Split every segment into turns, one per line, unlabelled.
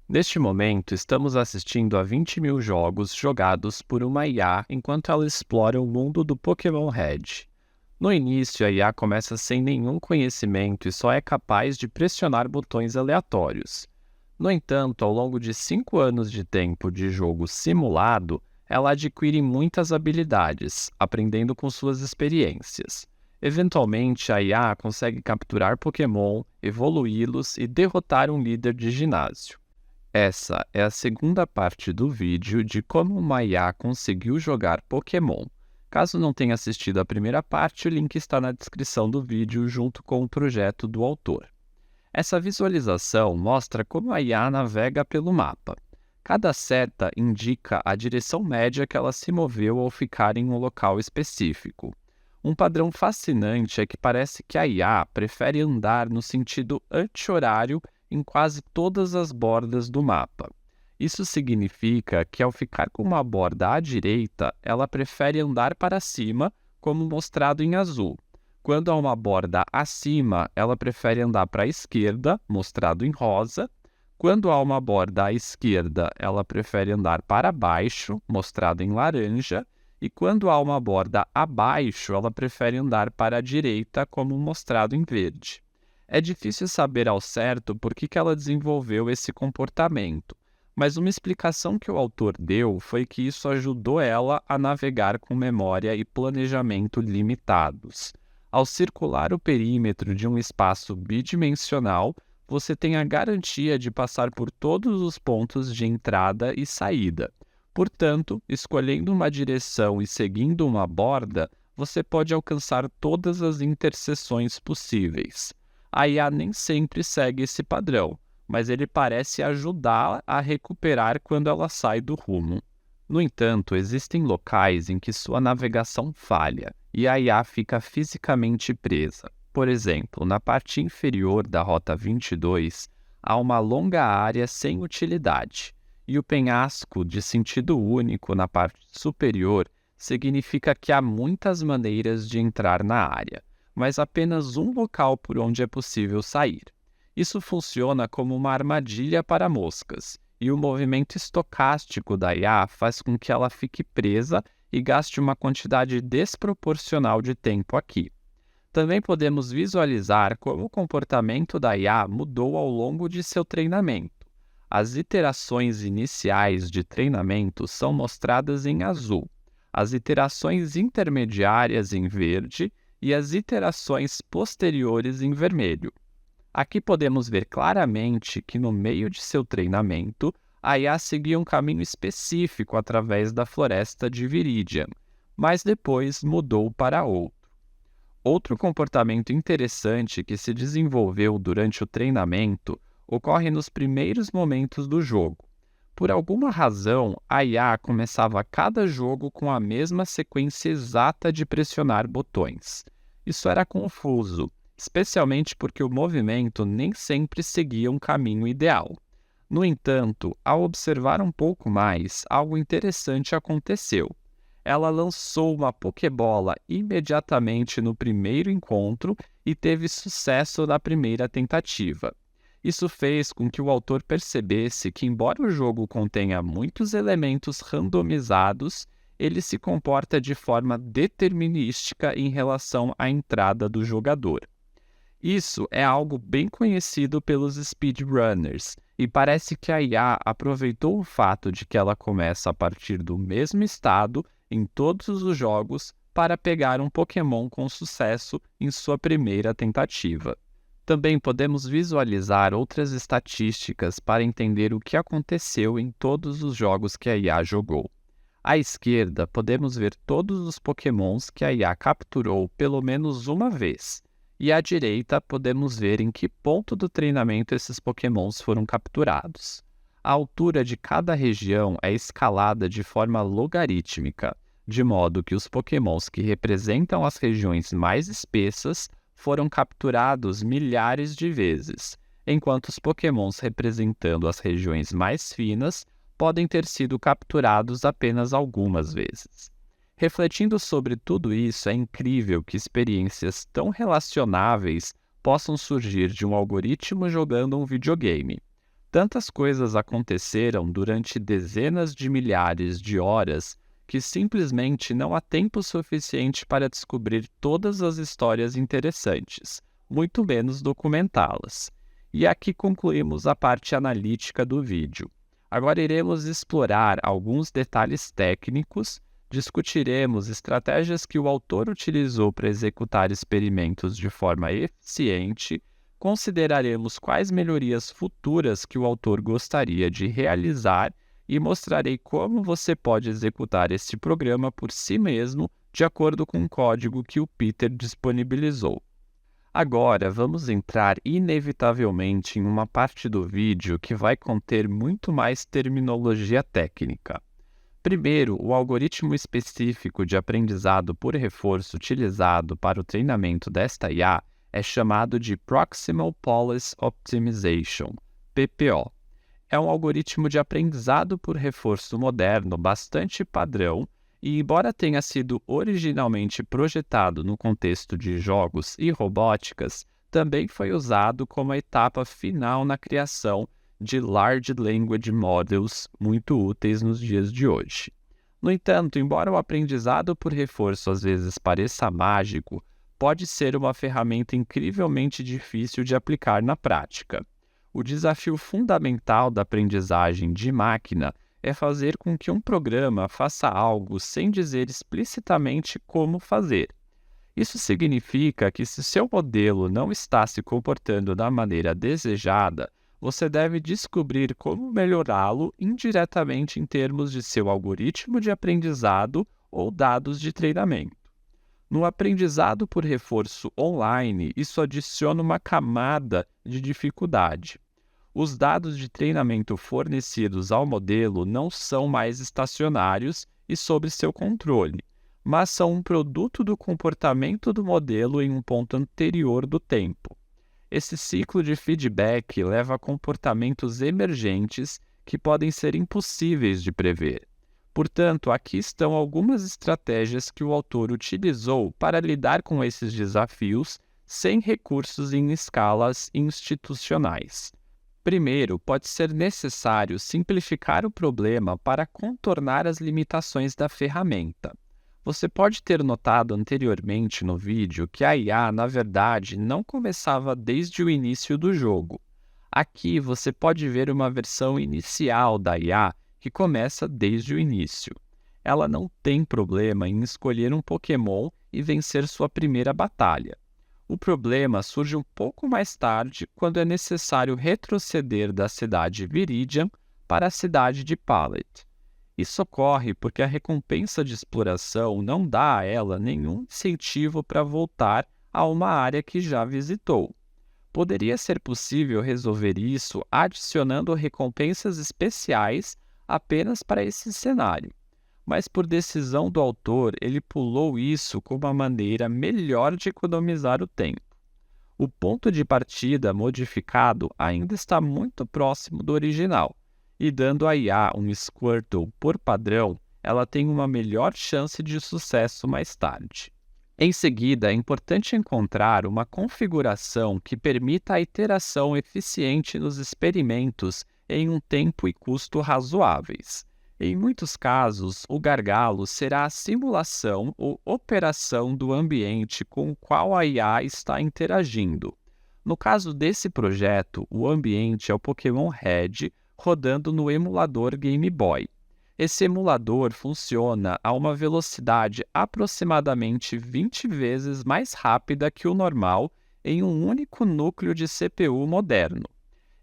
Neste momento, estamos assistindo a 20 mil jogos jogados por uma IA enquanto ela explora o mundo do Pokémon Red. No início, a IA começa sem nenhum conhecimento e só é capaz de pressionar botões aleatórios. No entanto, ao longo de 5 anos de tempo de jogo simulado, ela adquire muitas habilidades, aprendendo com suas experiências. Eventualmente, a IA consegue capturar Pokémon, evoluí-los e derrotar um líder de ginásio. Essa é a segunda parte do vídeo de como uma IA conseguiu jogar Pokémon. Caso não tenha assistido a primeira parte, o link está na descrição do vídeo junto com o projeto do autor. Essa visualização mostra como a IA navega pelo mapa. Cada seta indica a direção média que ela se moveu ao ficar em um local específico. Um padrão fascinante é que parece que a IA prefere andar no sentido anti-horário em quase todas as bordas do mapa. Isso significa que, ao ficar com uma borda à direita, ela prefere andar para cima, como mostrado em azul. Quando há uma borda acima, ela prefere andar para a esquerda, mostrado em rosa. Quando há uma borda à esquerda, ela prefere andar para baixo, mostrado em laranja. E quando há uma borda abaixo, ela prefere andar para a direita, como mostrado em verde. É difícil saber ao certo por que ela desenvolveu esse comportamento, mas uma explicação que o autor deu foi que isso ajudou ela a navegar com memória e planejamento limitados. Ao circular o perímetro de um espaço bidimensional, você tem a garantia de passar por todos os pontos de entrada e saída. Portanto, escolhendo uma direção e seguindo uma borda, você pode alcançar todas as interseções possíveis. A IA nem sempre segue esse padrão, mas ele parece ajudá-la a recuperar quando ela sai do rumo. No entanto, existem locais em que sua navegação falha e a IA fica fisicamente presa. Por exemplo, na parte inferior da Rota 22, há uma longa área sem utilidade, e o penhasco de sentido único na parte superior significa que há muitas maneiras de entrar na área, mas apenas um local por onde é possível sair. Isso funciona como uma armadilha para moscas, e o movimento estocástico da IA faz com que ela fique presa e gaste uma quantidade desproporcional de tempo aqui. Também podemos visualizar como o comportamento da IA mudou ao longo de seu treinamento. As iterações iniciais de treinamento são mostradas em azul, as iterações intermediárias em verde e as iterações posteriores em vermelho. Aqui podemos ver claramente que no meio de seu treinamento, a IA seguia um caminho específico através da floresta de Viridian, mas depois mudou para outro. Outro comportamento interessante que se desenvolveu durante o treinamento ocorre nos primeiros momentos do jogo. Por alguma razão, a IA começava cada jogo com a mesma sequência exata de pressionar botões. Isso era confuso, especialmente porque o movimento nem sempre seguia um caminho ideal. No entanto, ao observar um pouco mais, algo interessante aconteceu. Ela lançou uma Pokébola imediatamente no primeiro encontro e teve sucesso na primeira tentativa. Isso fez com que o autor percebesse que, embora o jogo contenha muitos elementos randomizados, ele se comporta de forma determinística em relação à entrada do jogador. Isso é algo bem conhecido pelos speedrunners, e parece que a IA aproveitou o fato de que ela começa a partir do mesmo estado em todos os jogos para pegar um Pokémon com sucesso em sua primeira tentativa. Também podemos visualizar outras estatísticas para entender o que aconteceu em todos os jogos que a IA jogou. À esquerda, podemos ver todos os Pokémons que a IA capturou pelo menos uma vez, e à direita podemos ver em que ponto do treinamento esses Pokémons foram capturados. A altura de cada região é escalada de forma logarítmica, de modo que os Pokémons que representam as regiões mais espessas foram capturados milhares de vezes, enquanto os Pokémons representando as regiões mais finas podem ter sido capturados apenas algumas vezes. Refletindo sobre tudo isso, é incrível que experiências tão relacionáveis possam surgir de um algoritmo jogando um videogame. Tantas coisas aconteceram durante dezenas de milhares de horas que simplesmente não há tempo suficiente para descobrir todas as histórias interessantes, muito menos documentá-las. E aqui concluímos a parte analítica do vídeo. Agora iremos explorar alguns detalhes técnicos, discutiremos estratégias que o autor utilizou para executar experimentos de forma eficiente, consideraremos quais melhorias futuras que o autor gostaria de realizar e mostrarei como você pode executar este programa por si mesmo de acordo com o código que o Peter disponibilizou. Agora, vamos entrar inevitavelmente em uma parte do vídeo que vai conter muito mais terminologia técnica. Primeiro, o algoritmo específico de aprendizado por reforço utilizado para o treinamento desta IA é chamado de Proximal Policy Optimization, PPO. É um algoritmo de aprendizado por reforço moderno bastante padrão e, embora tenha sido originalmente projetado no contexto de jogos e robóticas, também foi usado como a etapa final na criação de Large Language Models muito úteis nos dias de hoje. No entanto, embora o aprendizado por reforço às vezes pareça mágico, pode ser uma ferramenta incrivelmente difícil de aplicar na prática. O desafio fundamental da aprendizagem de máquina é fazer com que um programa faça algo sem dizer explicitamente como fazer. Isso significa que se seu modelo não está se comportando da maneira desejada, você deve descobrir como melhorá-lo indiretamente em termos de seu algoritmo de aprendizado ou dados de treinamento. No aprendizado por reforço online, isso adiciona uma camada de dificuldade. Os dados de treinamento fornecidos ao modelo não são mais estacionários e sob seu controle, mas são um produto do comportamento do modelo em um ponto anterior do tempo. Esse ciclo de feedback leva a comportamentos emergentes que podem ser impossíveis de prever. Portanto, aqui estão algumas estratégias que o autor utilizou para lidar com esses desafios sem recursos em escalas institucionais. Primeiro, pode ser necessário simplificar o problema para contornar as limitações da ferramenta. Você pode ter notado anteriormente no vídeo que a IA, na verdade, não começava desde o início do jogo. Aqui você pode ver uma versão inicial da IA que começa desde o início. Ela não tem problema em escolher um Pokémon e vencer sua primeira batalha. O problema surge um pouco mais tarde, quando é necessário retroceder da cidade Viridian para a cidade de Pallet. Isso ocorre porque a recompensa de exploração não dá a ela nenhum incentivo para voltar a uma área que já visitou. Poderia ser possível resolver isso adicionando recompensas especiais apenas para esse cenário, mas por decisão do autor, ele pulou isso como uma maneira melhor de economizar o tempo. O ponto de partida modificado ainda está muito próximo do original, e dando a IA um Squirtle por padrão, ela tem uma melhor chance de sucesso mais tarde. Em seguida, é importante encontrar uma configuração que permita a iteração eficiente nos experimentos em um tempo e custo razoáveis. Em muitos casos, o gargalo será a simulação ou operação do ambiente com o qual a IA está interagindo. No caso desse projeto, o ambiente é o Pokémon Red rodando no emulador Game Boy. Esse emulador funciona a uma velocidade aproximadamente 20 vezes mais rápida que o normal em um único núcleo de CPU moderno.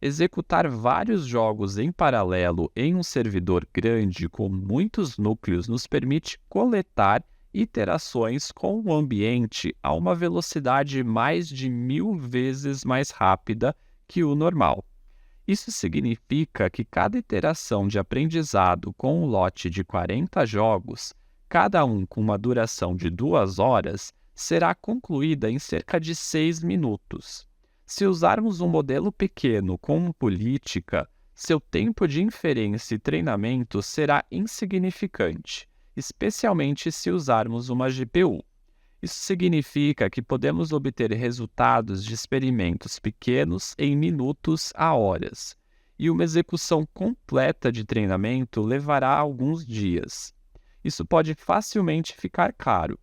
Executar vários jogos em paralelo em um servidor grande com muitos núcleos nos permite coletar iterações com o ambiente a uma velocidade mais de 1000 vezes mais rápida que o normal. Isso significa que cada iteração de aprendizado com um lote de 40 jogos, cada um com uma duração de 2 horas, será concluída em cerca de 6 minutos. Se usarmos um modelo pequeno como política, seu tempo de inferência e treinamento será insignificante, especialmente se usarmos uma GPU. Isso significa que podemos obter resultados de experimentos pequenos em minutos a horas. e uma execução completa de treinamento levará alguns dias. Isso pode facilmente ficar caro.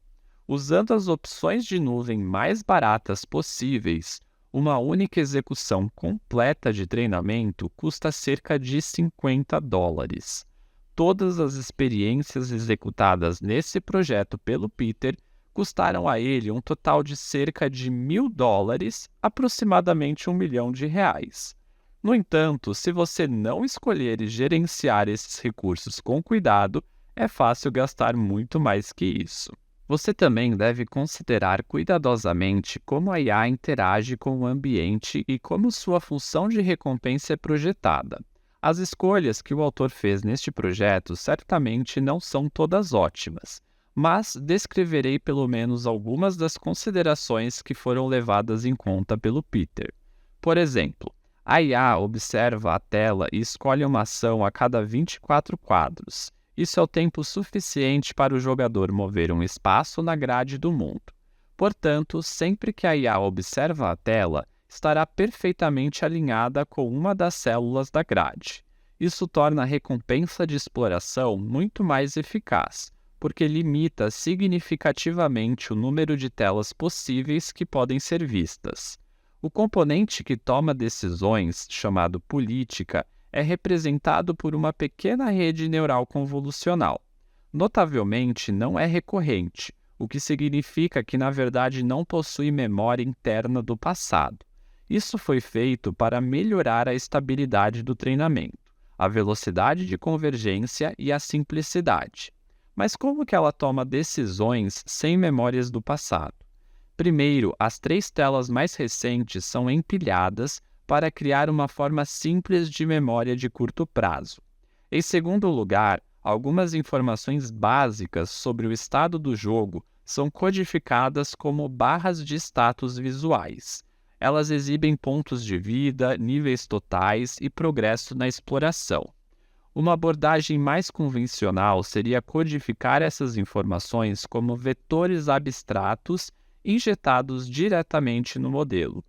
Usando as opções de nuvem mais baratas possíveis, uma única execução completa de treinamento custa cerca de $50. Todas as experiências executadas nesse projeto pelo Peter custaram a ele um total de cerca de $1.000, aproximadamente R$ 1 milhão. No entanto, se você não escolher e gerenciar esses recursos com cuidado, é fácil gastar muito mais que isso. Você também deve considerar cuidadosamente como a IA interage com o ambiente e como sua função de recompensa é projetada. As escolhas que o autor fez neste projeto certamente não são todas ótimas, mas descreverei pelo menos algumas das considerações que foram levadas em conta pelo Peter. Por exemplo, a IA observa a tela e escolhe uma ação a cada 24 quadros. Isso é o tempo suficiente para o jogador mover um espaço na grade do mundo. Portanto, sempre que a IA observa a tela, estará perfeitamente alinhada com uma das células da grade. Isso torna a recompensa de exploração muito mais eficaz, porque limita significativamente o número de telas possíveis que podem ser vistas. O componente que toma decisões, chamado política, é representado por uma pequena rede neural convolucional. Notavelmente, não é recorrente, o que significa que na verdade não possui memória interna do passado. Isso foi feito para melhorar a estabilidade do treinamento, a velocidade de convergência e a simplicidade. Mas como que ela toma decisões sem memórias do passado? Primeiro, as 3 telas mais recentes são empilhadas para criar uma forma simples de memória de curto prazo. Em segundo lugar, algumas informações básicas sobre o estado do jogo são codificadas como barras de status visuais. Elas exibem pontos de vida, níveis totais e progresso na exploração. Uma abordagem mais convencional seria codificar essas informações como vetores abstratos injetados diretamente no modelo.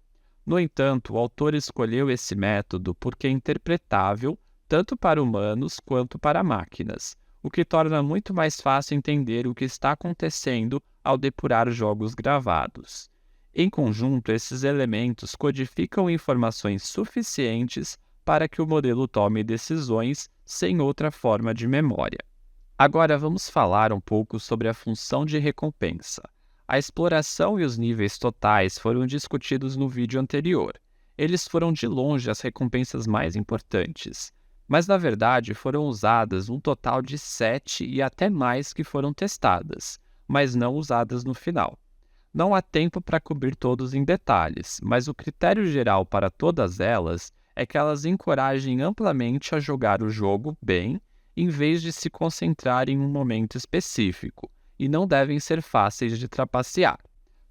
No entanto, o autor escolheu esse método porque é interpretável tanto para humanos quanto para máquinas, o que torna muito mais fácil entender o que está acontecendo ao depurar jogos gravados. Em conjunto, esses elementos codificam informações suficientes para que o modelo tome decisões sem outra forma de memória. Agora vamos falar um pouco sobre a função de recompensa. A exploração e os níveis totais foram discutidos no vídeo anterior. Eles foram de longe as recompensas mais importantes, mas na verdade foram usadas um total de 7 e até mais que foram testadas, mas não usadas no final. Não há tempo para cobrir todos em detalhes, mas o critério geral para todas elas é que elas encorajem amplamente a jogar o jogo bem, em vez de se concentrar em um momento específico, e não devem ser fáceis de trapacear.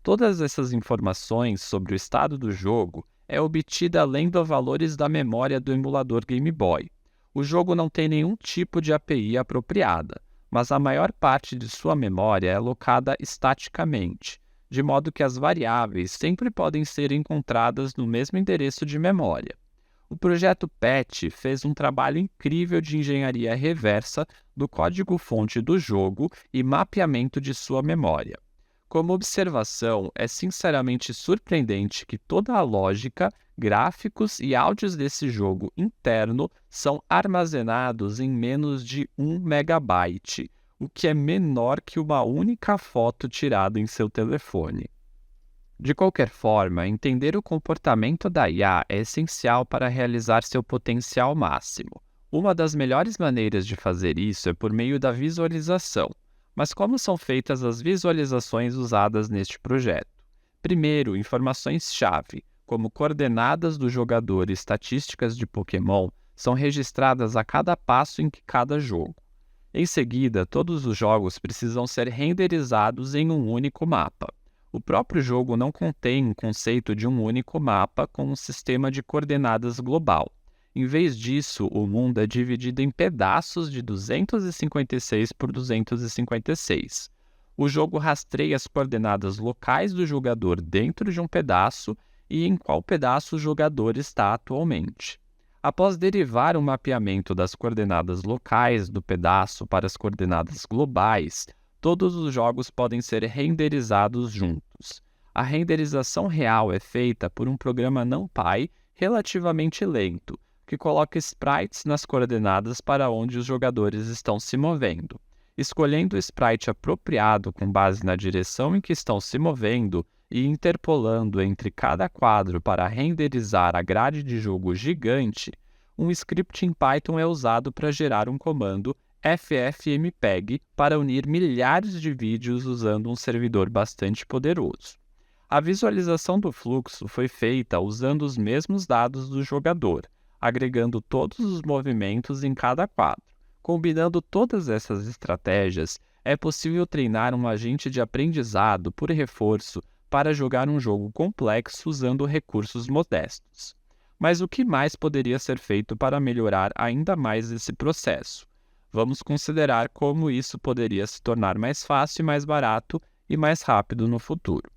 Todas essas informações sobre o estado do jogo é obtida lendo valores da memória do emulador Game Boy. O jogo não tem nenhum tipo de API apropriada, mas a maior parte de sua memória é alocada estaticamente, de modo que as variáveis sempre podem ser encontradas no mesmo endereço de memória. O projeto PET fez um trabalho incrível de engenharia reversa do código-fonte do jogo e mapeamento de sua memória. Como observação, é sinceramente surpreendente que toda a lógica, gráficos e áudios desse jogo interno são armazenados em menos de 1 megabyte, o que é menor que uma única foto tirada em seu telefone. De qualquer forma, entender o comportamento da IA é essencial para realizar seu potencial máximo. Uma das melhores maneiras de fazer isso é por meio da visualização. Mas como são feitas as visualizações usadas neste projeto? Primeiro, informações-chave, como coordenadas do jogador e estatísticas de Pokémon, são registradas a cada passo em cada jogo. Em seguida, todos os jogos precisam ser renderizados em um único mapa. O próprio jogo não contém um conceito de um único mapa com um sistema de coordenadas global. Em vez disso, o mundo é dividido em pedaços de 256 por 256. O jogo rastreia as coordenadas locais do jogador dentro de um pedaço e em qual pedaço o jogador está atualmente. Após derivar o mapeamento das coordenadas locais do pedaço para as coordenadas globais, todos os jogos podem ser renderizados juntos. A renderização real é feita por um programa NumPy relativamente lento, que coloca sprites nas coordenadas para onde os jogadores estão se movendo. Escolhendo o sprite apropriado com base na direção em que estão se movendo e interpolando entre cada quadro para renderizar a grade de jogo gigante, um script em Python é usado para gerar um comando ffmpeg para unir milhares de vídeos usando um servidor bastante poderoso. A visualização do fluxo foi feita usando os mesmos dados do jogador, agregando todos os movimentos em cada quadro. Combinando todas essas estratégias, é possível treinar um agente de aprendizado por reforço para jogar um jogo complexo usando recursos modestos. Mas o que mais poderia ser feito para melhorar ainda mais esse processo? Vamos considerar como isso poderia se tornar mais fácil, mais barato e mais rápido no futuro.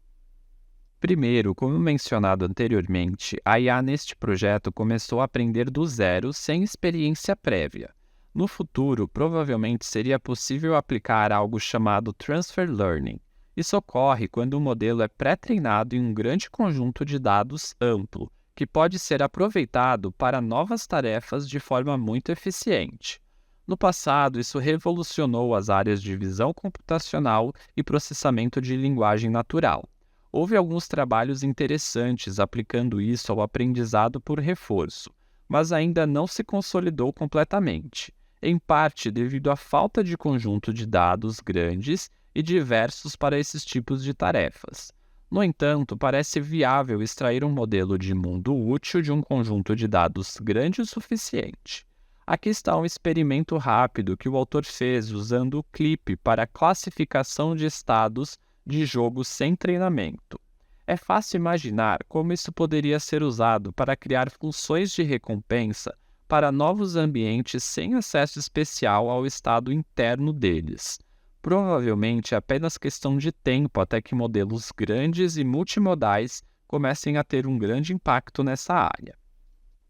Primeiro, como mencionado anteriormente, a IA neste projeto começou a aprender do zero sem experiência prévia. No futuro, provavelmente seria possível aplicar algo chamado Transfer Learning. Isso ocorre quando o modelo é pré-treinado em um grande conjunto de dados amplo, que pode ser aproveitado para novas tarefas de forma muito eficiente. No passado, isso revolucionou as áreas de visão computacional e processamento de linguagem natural. Houve alguns trabalhos interessantes aplicando isso ao aprendizado por reforço, mas ainda não se consolidou completamente, em parte devido à falta de conjunto de dados grandes e diversos para esses tipos de tarefas. No entanto, parece viável extrair um modelo de mundo útil de um conjunto de dados grande o suficiente. Aqui está um experimento rápido que o autor fez usando o Clip para classificação de estados de jogo sem treinamento. É fácil imaginar como isso poderia ser usado para criar funções de recompensa para novos ambientes sem acesso especial ao estado interno deles. Provavelmente é apenas questão de tempo até que modelos grandes e multimodais comecem a ter um grande impacto nessa área.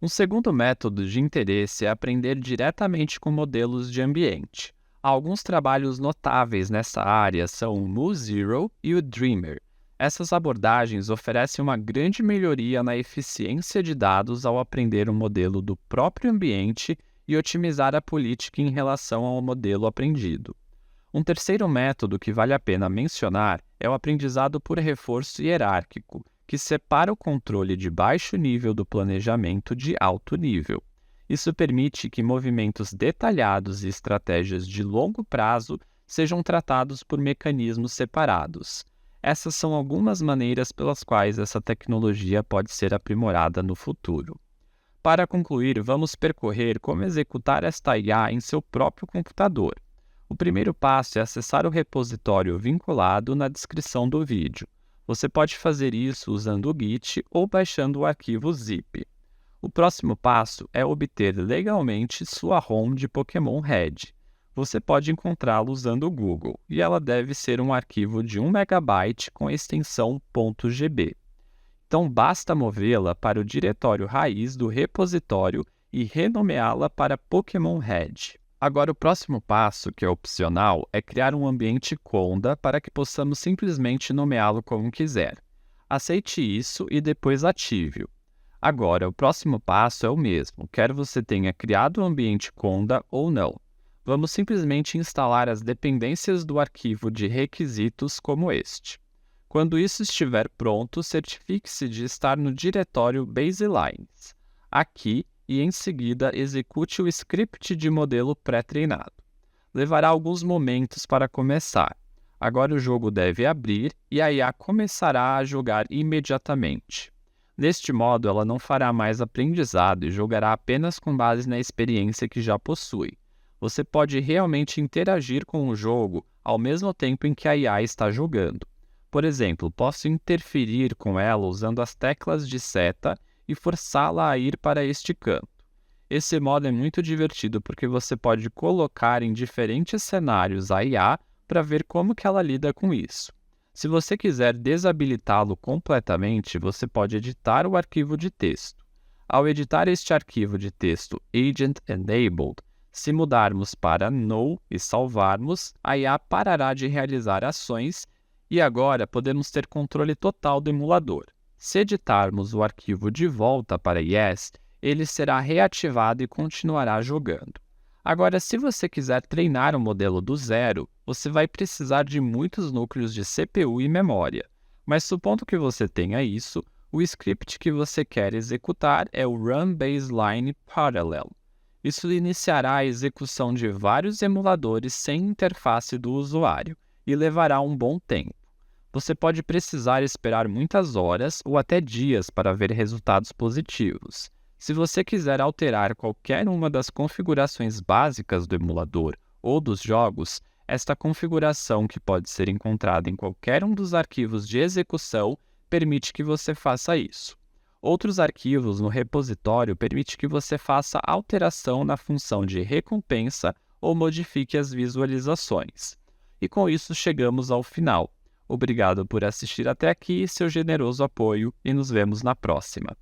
Um segundo método de interesse é aprender diretamente com modelos de ambiente. Alguns trabalhos notáveis nessa área são o MuZero e o Dreamer. Essas abordagens oferecem uma grande melhoria na eficiência de dados ao aprender um modelo do próprio ambiente e otimizar a política em relação ao modelo aprendido. Um terceiro método que vale a pena mencionar é o aprendizado por reforço hierárquico, que separa o controle de baixo nível do planejamento de alto nível. Isso permite que movimentos detalhados e estratégias de longo prazo sejam tratados por mecanismos separados. Essas são algumas maneiras pelas quais essa tecnologia pode ser aprimorada no futuro. Para concluir, vamos percorrer como executar esta IA em seu próprio computador. O primeiro passo é acessar o repositório vinculado na descrição do vídeo. Você pode fazer isso usando o Git ou baixando o arquivo zip. O próximo passo é obter legalmente sua ROM de Pokémon Red. Você pode encontrá-la usando o Google, e ela deve ser um arquivo de 1 MB com a extensão .gb. Então basta movê-la para o diretório raiz do repositório e renomeá-la para Pokémon Red. Agora o próximo passo, que é opcional, é criar um ambiente Conda para que possamos simplesmente nomeá-lo como quiser. Aceite isso e depois ative-o. Agora, o próximo passo é o mesmo, quer você tenha criado o ambiente Conda ou não. Vamos simplesmente instalar as dependências do arquivo de requisitos como este. Quando isso estiver pronto, certifique-se de estar no diretório Baselines. Aqui, e em seguida execute o script de modelo pré-treinado. Levará alguns momentos para começar. Agora o jogo deve abrir e a IA começará a jogar imediatamente. Deste modo, ela não fará mais aprendizado e jogará apenas com base na experiência que já possui. Você pode realmente interagir com o jogo ao mesmo tempo em que a IA está jogando. Por exemplo, posso interferir com ela usando as teclas de seta e forçá-la a ir para este canto. Esse modo é muito divertido porque você pode colocar em diferentes cenários a IA para ver como que ela lida com isso. Se você quiser desabilitá-lo completamente, você pode editar o arquivo de texto. Ao editar este arquivo de texto Agent Enabled, se mudarmos para No e salvarmos, a IA parará de realizar ações e agora podemos ter controle total do emulador. Se editarmos o arquivo de volta para Yes, ele será reativado e continuará jogando. Agora, se você quiser treinar o modelo do zero, você vai precisar de muitos núcleos de CPU e memória. Mas supondo que você tenha isso, o script que você quer executar é o Run Baseline Parallel. Isso iniciará a execução de vários emuladores sem interface do usuário e levará um bom tempo. Você pode precisar esperar muitas horas ou até dias para ver resultados positivos. Se você quiser alterar qualquer uma das configurações básicas do emulador ou dos jogos, esta configuração, que pode ser encontrada em qualquer um dos arquivos de execução, permite que você faça isso. Outros arquivos no repositório permitem que você faça alteração na função de recompensa ou modifique as visualizações. E com isso chegamos ao final. Obrigado por assistir até aqui, seu generoso apoio, e nos vemos na próxima.